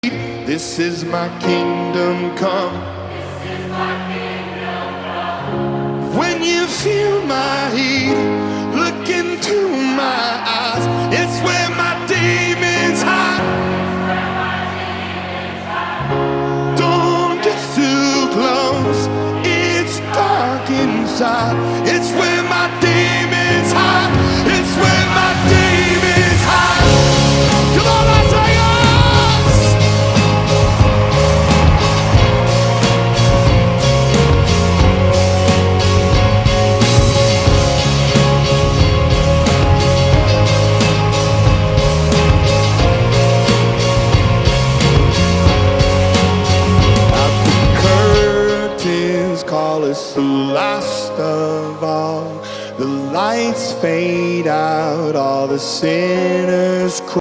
This is my kingdom come. When you feel my heat, look into my eyes. It's where my demons hide. Don't get too close, it's dark inside. It's where my demons hide. It's where my demons hide. Come on, Las Vegas! Call us the last of all. The lights fade out, all the sinners cry.